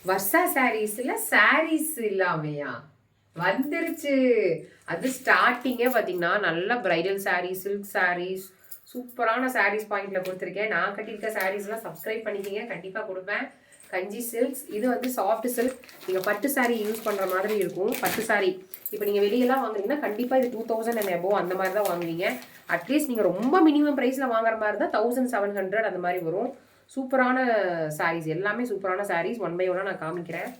வர்ஷா சாரீஸ்ல சாரீஸ் இல்லாமையா வந்துருச்சு. அது ஸ்டார்டிங்கே பார்த்தீங்கன்னா நல்ல பிரைடல் சாரீஸ், சில்க் சாரீஸ், சூப்பரான சாரீஸ் பாயிண்ட்ல கொடுத்துருக்கேன். நான் கட்டியிருக்க சாரீஸ்லாம் சப்ஸ்கிரைப் பண்ணிக்கிங்க, கண்டிப்பாக கொடுப்பேன். கஞ்சி சில்க்ஸ், இது வந்து சாஃப்ட் சில்க். நீங்கள் பட்டு சாரீ யூஸ் பண்ணுற மாதிரி இருக்கும். பட்டு சாரீ இப்போ நீங்கள் வெளியெல்லாம் வாங்குறீங்கன்னா கண்டிப்பாக இது 2000 and above அந்த மாதிரி தான் வாங்குவீங்க. அட்லீஸ்ட் நீங்கள் ரொம்ப மினிமம் ப்ரைஸில் வாங்குற மாதிரி தான் 1700 அந்த மாதிரி வரும். சூப்பரான சாரீஸ், எல்லாமே சூப்பரான சாரீஸ். 1 by 1 நான் காமிக்கிறேன்.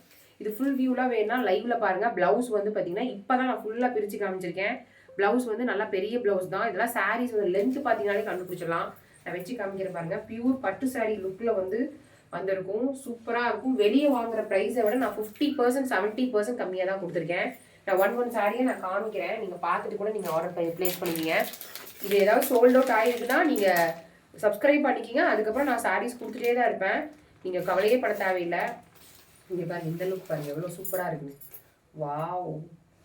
இது ஃபுல் வியூலாம் வேணும்னா லைவ்ல பாருங்கள். ப்ளவுஸ் வந்து பார்த்தீங்கன்னா இப்போ தான் நான் ஃபுல்லாக பிரித்து காமிச்சிருக்கேன். ப்ளவுஸ் வந்து நல்லா பெரிய ப்ளவுஸ் தான். இதெல்லாம் சாரீஸ் வந்து லென்த் பார்த்தீங்கன்னாலே கண்டுபிடிச்சிடலாம். நான் வச்சு காமிக்கிறேன் பாருங்கள். பியூர் பட்டு சாரீ லுக்கில் வந்து வந்திருக்கும். சூப்பராக இருக்கும். வெளியே வாங்குற ப்ரைஸை விட நான் 50% 70% கம்மியாக தான் கொடுத்துருக்கேன். நான் ஒன் சாரியை நான் காமிக்கிறேன். நீங்கள் பார்த்துட்டு கூட நீங்கள் ஆர்டர் பண்ணி ப்ளேஸ் பண்ணுவீங்க. இது ஏதாவது சோல்ட் அவுட் ஆகிருக்குன்னா நீங்கள் சப்ஸ்கிரைப் பண்ணிக்கிங்க. அதுக்கப்புறம் நான் சாரீஸ் கொடுத்துட்டே தான் இருப்பேன். நீங்கள் கவலையே பட தேவையில்லை. இங்கே பாருங்கள், இந்த லுக் பாருங்கள் எவ்வளோ சூப்பராக இருக்குது. வாவ்,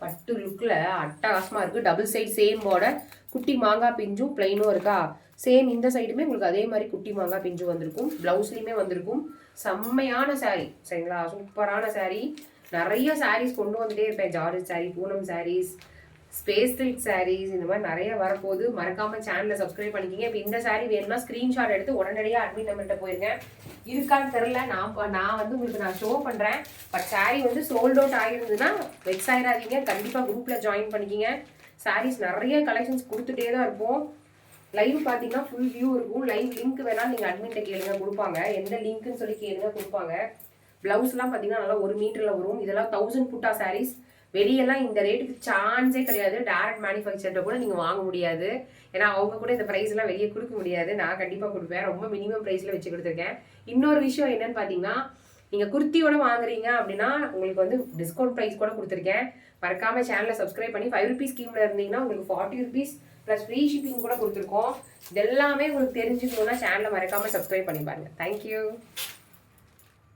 பட்டு லுக்கில் அட்டகாசமாக இருக்குது. டபுள் சைட் சேம் பார்டர், குட்டி மாங்காய் பிஞ்சும் பிளைனும் இருக்கா. சேம் இந்த சைடுமே உங்களுக்கு அதே மாதிரி குட்டி மாங்காய் பிஞ்சு வந்திருக்கும். ப்ளவுஸ்லேயுமே வந்திருக்கும். செம்மையான சாரீ சரிங்களா, சூப்பரான சாரீ. நிறைய சாரீஸ் கொண்டு வந்துட்டே இருப்பேன். George sari, Poonam saris, space silk saris, இந்த மாதிரி நிறைய வரப்போகுது. மறக்காமல் சேனலை சப்ஸ்கிரைப் பண்ணிக்கிங்க. இப்போ இந்த சாரீ வேணும்னா ஸ்க்ரீன்ஷாட் எடுத்து உடனடியாக அட்மின் நம்பர்கிட்ட போயிருங்க. இருக்கான்னு தெரில, நான் வந்து உங்களுக்கு நான் ஷோ பண்ணுறேன். பட் சாரீ வந்து சோல்ட் அவுட் ஆகிருந்ததுன்னா வெக்ஸ் ஆகிடாதீங்க. கண்டிப்பாக குரூப்பில் ஜாயின் பண்ணிக்கிங்க. சாரீஸ் நிறைய கலெக்ஷன்ஸ் கொடுத்துட்டே தான் இருப்போம். லைவ் பார்த்தீங்கன்னா ஃபுல் வியூ இருக்கும். லைவ் லிங்க் வேணாலும் நீங்கள் அட்மின்ட்ட கேளுங்க, கொடுப்பாங்க. எந்த லிங்க்னு சொல்லி கேளுங்க, கொடுப்பாங்க. ப்ளவுஸ்லாம் பார்த்தீங்கன்னா நல்லா 1 மீட்டரில் வரும். இதெல்லாம் 1000 புட்டா சாரீஸ். வெளியெல்லாம் இந்த ரேட்டுக்கு சான்ஸே கிடையாது. டேரக்ட் மேனுஃபேக்சர்கிட்ட கூட நீங்கள் வாங்க முடியாது. ஏன்னா அவங்க கூட இந்த ப்ரைஸ்லாம் வெளியே கொடுக்க முடியாது. நான் கண்டிப்பாக கொடுப்பேன். ரொம்ப மினிமம் ப்ரைஸில் வச்சு கொடுத்துருக்கேன். இன்னொரு விஷயம் என்னன்னு பார்த்தீங்கன்னா, நீங்கள் குர்த்தியோட வாங்குறீங்க அப்படின்னா உங்களுக்கு வந்து டிஸ்கவுண்ட் ப்ரைஸ் கூட கொடுத்துருக்கேன். மறக்காமல் சேனலை சப்ஸ்கிரைப் பண்ணி 5 rupees ஸ்கீமில் இருந்தீங்கன்னா உங்களுக்கு 40 rupees ப்ளஸ் ஃப்ரீ ஷிப்பிங் கூட கொடுத்துருக்கோம். இது எல்லாமே உங்களுக்கு தெரிஞ்சுக்கணுன்னா சேனலை மறக்காமல் சப்ஸ்கிரைப் பண்ணி பாருங்கள். தேங்க்யூ.